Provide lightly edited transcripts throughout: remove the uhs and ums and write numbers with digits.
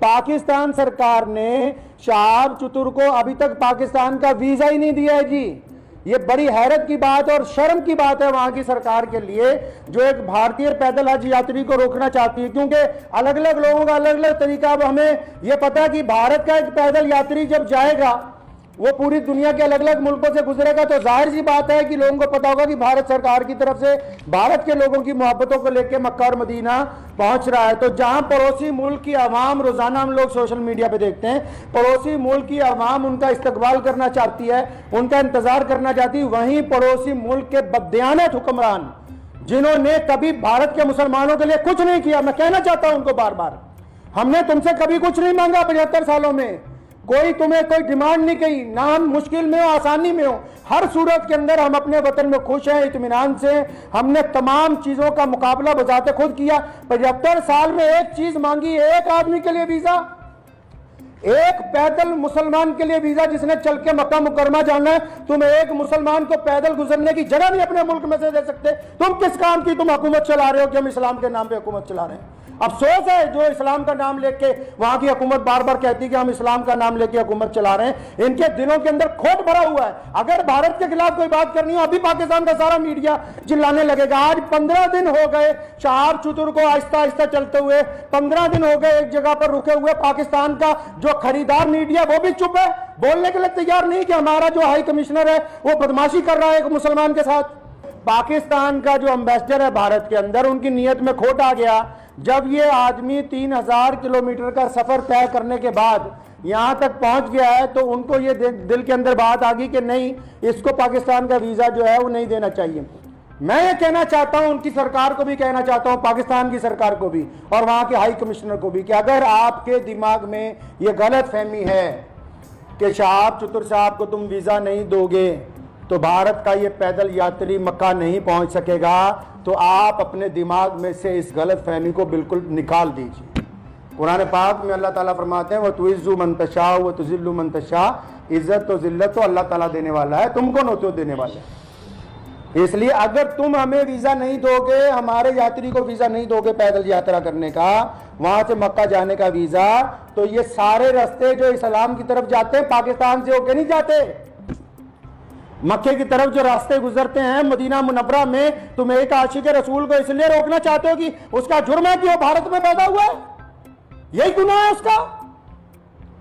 पाकिस्तान सरकार ने शहाब चतुर को अभी तक पाकिस्तान का वीजा ही नहीं दिया है जी। ये बड़ी हैरत की बात और शर्म की बात है वहां की सरकार के लिए, जो एक भारतीय पैदल हज यात्री को रोकना चाहती है, क्योंकि अलग अलग लोगों का अलग अलग तरीका। अब हमें यह पता है कि भारत का एक पैदल यात्री जब जाएगा वो पूरी दुनिया के अलग अलग मुल्कों से गुजरेगा, तो जाहिर सी बात है कि लोगों को पता होगा कि भारत सरकार की तरफ से भारत के लोगों की मोहब्बतों को लेकर मक्का और मदीना पहुंच रहा है। तो जहां पड़ोसी मुल्क की आवाम, रोजाना हम लोग सोशल मीडिया पे देखते हैं, पड़ोसी मुल्क की आवाम उनका इस्तकबाल करना चाहती है, उनका इंतजार करना चाहती है, वहीं पड़ोसी मुल्क के बददियानत हुक्मरान जिन्होंने कभी भारत के मुसलमानों के लिए कुछ नहीं किया, मैं कहना चाहता हूं उनको बार बार, हमने तुमसे कभी कुछ नहीं मांगा 75 सालों में, कोई तुम्हें कोई डिमांड नहीं की, ना हम मुश्किल में हो आसानी में हो, हर सूरत के अंदर हम अपने वतन में खुश हैं, इत्मीनान से। हमने तमाम चीजों का मुकाबला बजाते खुद किया। 75 साल में एक चीज मांगी, एक आदमी के लिए वीजा, एक पैदल मुसलमान के लिए वीजा जिसने चल के मक्का मुकरमा जाना है। तुम एक मुसलमान को पैदल गुजरने की जगह नहीं अपने मुल्क में से दे सकते। तुम किस काम की तुम हुकूमत चला रहे हो कि हम इस्लाम के नाम पे हुकूमत चला रहे हैं? अफसोस है जो इस्लाम का नाम लेके वहां की हुकूमत बार बार कहती है कि हम इस्लाम का नाम लेके हुकूमत चला रहे हैं। इनके दिलों के अंदर खोट भरा हुआ है। अगर भारत के खिलाफ कोई बात करनी हो, अभी पाकिस्तान का सारा मीडिया चिल्लाने लगेगा। आज 15 दिन हो गए शहाब चतुर को आहिस्ता आहिस्ता चलते हुए, 15 दिन हो गए एक जगह पर रुके हुए। पाकिस्तान का जो खरीदार मीडिया वो भी चुप है, बोलने के लिए तैयार नहीं कि हमारा जो हाई कमिश्नर है वो बदमाशी कर रहा है एक मुसलमान के साथ। पाकिस्तान का जो एम्बेसडर है भारत के अंदर, उनकी नीयत में खोट आ गया। जब ये आदमी 3000 किलोमीटर का सफर तय करने के बाद यहां तक पहुंच गया है, तो उनको ये दिल के अंदर बात आ गई कि नहीं, इसको पाकिस्तान का वीजा जो है वो नहीं देना चाहिए। मैं ये कहना चाहता हूं, उनकी सरकार को भी कहना चाहता हूं, पाकिस्तान की सरकार को भी और वहां के हाई कमिश्नर को भी, कि अगर आपके दिमाग में ये गलत फहमी है कि शहाब चतुर साहब को तुम वीजा नहीं दोगे तो भारत का ये पैदल यात्री मक्का नहीं पहुंच सकेगा, तो आप अपने दिमाग में से इस गलत फहमी को बिल्कुल निकाल दीजिए। कुरान पाक में अल्लाह ताला फरमाते हैं, वह तुइज़्ज़ु मन तशा व तुज़िल्लु मन तशा, इज्जत तो जिल्लत तो अल्लाह ताला देने वाला है, तुमको न तो देने वाला है। इसलिए अगर तुम हमें वीजा नहीं दोगे, हमारे यात्री को वीजा नहीं दोगे पैदल यात्रा करने का, वहां से मक्का जाने का वीजा, तो ये सारे रास्ते जो इस्लाम की तरफ जाते हैं पाकिस्तान से होके नहीं जाते। मक्के की तरफ जो रास्ते गुजरते हैं मदीना मुनव्वरा में, तुम एक आशिक रसूल को इसलिए रोकना चाहते हो कि उसका जुर्म है कि वो भारत में पैदा हुआ है, यही गुनाह है उसका।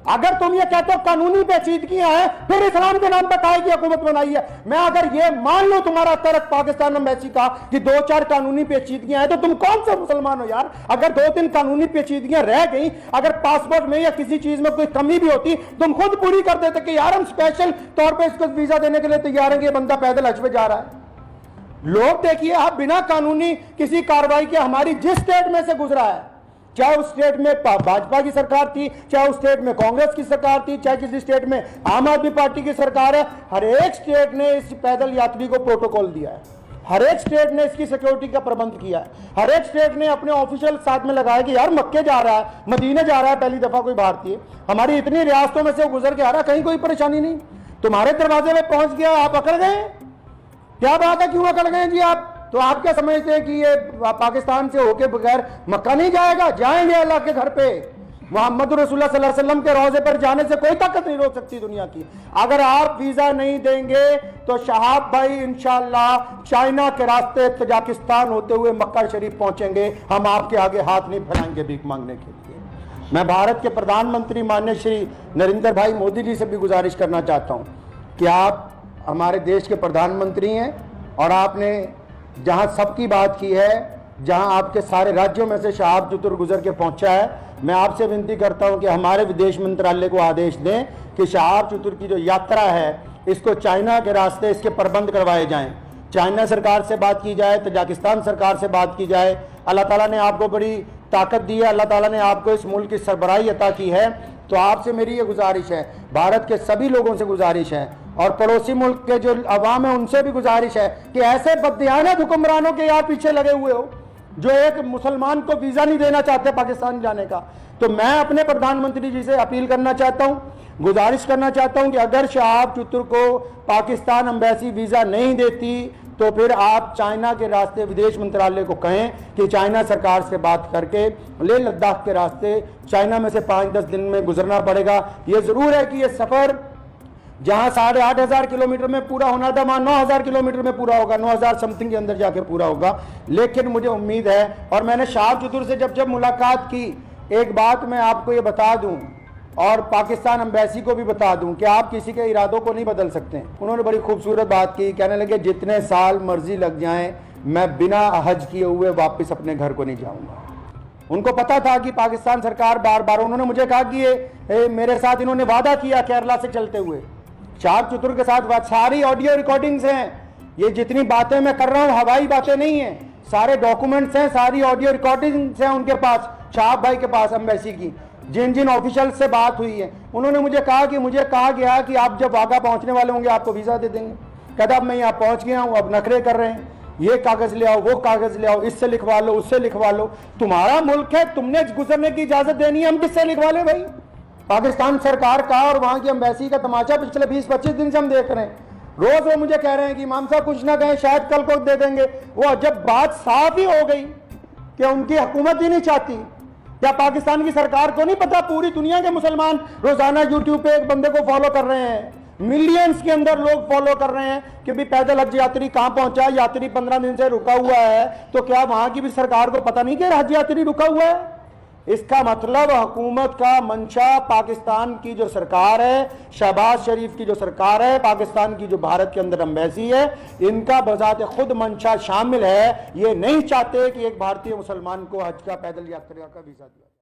अगर तुम ये कहते हो कानूनी पेचीदगियां हैं, फिर इस्लाम के नाम पर काहे की हुकूमत बनाई है? मैं अगर ये मान लो तुम्हारा तर्क पाकिस्तान एम्बेसी का कि 2-4 कानूनी पेचीदगियां हैं, तो तुम कौन सा मुसलमान हो यार? अगर 2-3 कानूनी पेचीदगियां रह गई, अगर पासपोर्ट में या किसी चीज में कोई कमी भी होती, तुम खुद पूरी कर देते कि यार हम स्पेशल तौर पर इसको वीजा देने के लिए तैयार है कि ये बंदा पैदल हज पे जा रहा है। लोग देखिए, आप बिना कानूनी किसी कार्रवाई के हमारी जिस स्टेट में से गुजरा है, चाहे उस स्टेट में भाजपा की सरकार थी, चाहे उस स्टेट में कांग्रेस की सरकार थी, चाहे किसी स्टेट में आम आदमी पार्टी की सरकार है, हर एक स्टेट ने इस पैदल यात्री को प्रोटोकॉल दिया है, हर एक स्टेट ने इसकी सिक्योरिटी का प्रबंध किया है, हर एक स्टेट ने अपने ऑफिशियल साथ में लगाया कि यार मक्के जा रहा है, मदीने जा रहा है पहली दफा कोई भारतीय, हमारी इतनी रियासतों में से वो गुजर के आ रहा है, कहीं कोई परेशानी नहीं। तुम्हारे दरवाजे में पहुंच गया, आप अकड़ गए? क्या बात है, क्यों अकड़ गए जी आप? तो आप क्या समझते हैं कि ये पाकिस्तान से होके बगैर मक्का नहीं जाएगा? जाएंगे अल्लाह के घर पे। मोहम्मद रसूलुल्लाह सल्लल्लाहु अलैहि वसल्लम के रोजे पर जाने से कोई ताकत नहीं रोक सकती दुनिया की। अगर आप वीजा नहीं देंगे तो शहाब भाई इंशाअल्लाह चाइना के रास्ते तजाकिस्तान होते हुए मक्का शरीफ पहुंचेंगे। हम आपके आगे हाथ नहीं फैलाएंगे भीख मांगने के लिए। मैं भारत के प्रधानमंत्री माननीय श्री नरेंद्र भाई मोदी जी से भी गुजारिश करना चाहता हूँ कि आप हमारे देश के प्रधानमंत्री हैं और आपने जहां सबकी बात की है, जहां आपके सारे राज्यों में से शहाब चतुर गुजर के पहुंचा है, मैं आपसे विनती करता हूं कि हमारे विदेश मंत्रालय को आदेश दें कि शहाब चतुर की जो यात्रा है इसको चाइना के रास्ते इसके प्रबंध करवाए जाएं। चाइना सरकार से बात की जाए, तजाकिस्तान सरकार से बात की जाए। अल्लाह ताला ने आपको बड़ी ताकत दी है, अल्लाह ताला ने आपको इस मुल्क की सरबराही अता की है, तो आपसे मेरी ये गुजारिश है, भारत के सभी लोगों से गुजारिश है और पड़ोसी मुल्क के जो अवाम है उनसे भी गुजारिश है कि ऐसे बददियानत हुक्मरानों के यहाँ पीछे लगे हुए हो जो एक मुसलमान को वीजा नहीं देना चाहते पाकिस्तान जाने का, तो मैं अपने प्रधानमंत्री जी से अपील करना चाहता हूँ, गुजारिश करना चाहता हूँ कि अगर शहाब चतुर को पाकिस्तान एम्बेसी वीजा नहीं देती तो फिर आप चाइना के रास्ते विदेश मंत्रालय को कहें कि चाइना सरकार से बात करके लेह लद्दाख के रास्ते चाइना में से 5-10 दिन में गुजरना पड़ेगा। ये ज़रूर है कि ये सफ़र जहां 8,500 किलोमीटर में पूरा होना था वहां 9,000 किलोमीटर में पूरा होगा, 9,000 समथिंग के अंदर जाके पूरा होगा। लेकिन मुझे उम्मीद है, और मैंने शाह चतुर से जब मुलाकात की, एक बात मैं आपको ये बता दूं और पाकिस्तान एम्बेसी को भी बता दूं कि आप किसी के इरादों को नहीं बदल सकते। उन्होंने बड़ी खूबसूरत बात की, कहने लगे जितने साल मर्जी लग जाएं मैं बिना हज किए हुए वापस अपने घर को नहीं जाऊंगा। उनको पता था कि पाकिस्तान सरकार बार बार, उन्होंने मुझे कहा कि मेरे साथ इन्होंने वादा किया केरला से चलते हुए, शाह चतुर के साथ बात, सारी ऑडियो रिकॉर्डिंग्स हैं, ये जितनी बातें मैं कर रहा हूं हवाई बातें नहीं हैं, सारे डॉक्यूमेंट्स हैं, सारी ऑडियो रिकॉर्डिंग्स हैं उनके पास, शाह भाई के पास एम्बेसी की, जिन जिन ऑफिशियल से बात हुई है। उन्होंने मुझे कहा कि मुझे कहा गया कि आप जब वाघा पहुंचने वाले होंगे आपको वीज़ा दे देंगे। कहता अब मैं यहाँ पहुंच गया हूँ, अब नखरे कर रहे हैं, ये कागज़ ले आओ, वो कागज़ ले आओ, इससे लिखवा लो, उससे लिखवा लो। तुम्हारा मुल्क है, तुमने गुजरने की इजाज़त देनी है, हम किससे लिखवा लें भाई? पाकिस्तान सरकार का और वहाँ की एम्बेसी का तमाशा पिछले 20-25 दिन से हम देख रहे हैं। रोज़ वो मुझे कह रहे हैं कि इमाम साहब कुछ ना कहें, शायद कल को दे देंगे। वो जब बात साफ ही हो गई कि उनकी हुकूमत ही नहीं चाहती, या पाकिस्तान की सरकार को नहीं पता पूरी दुनिया के मुसलमान रोजाना यूट्यूब पे एक बंदे को फॉलो कर रहे हैं, मिलियंस के अंदर लोग फॉलो कर रहे हैं कि भी पैदल हज यात्री कहां पहुंचा, यात्री 15 दिन से रुका हुआ है, तो क्या वहां की भी सरकार को पता नहीं कि हज यात्री रुका हुआ है? इसका मतलब हुकूमत का मंशा, पाकिस्तान की जो सरकार है, शहबाज शरीफ की जो सरकार है, पाकिस्तान की जो भारत के अंदर एम्बेसी है, इनका बजाते खुद मंशा शामिल है। ये नहीं चाहते कि एक भारतीय मुसलमान को हज का पैदल यात्रा का वीज़ा दिया।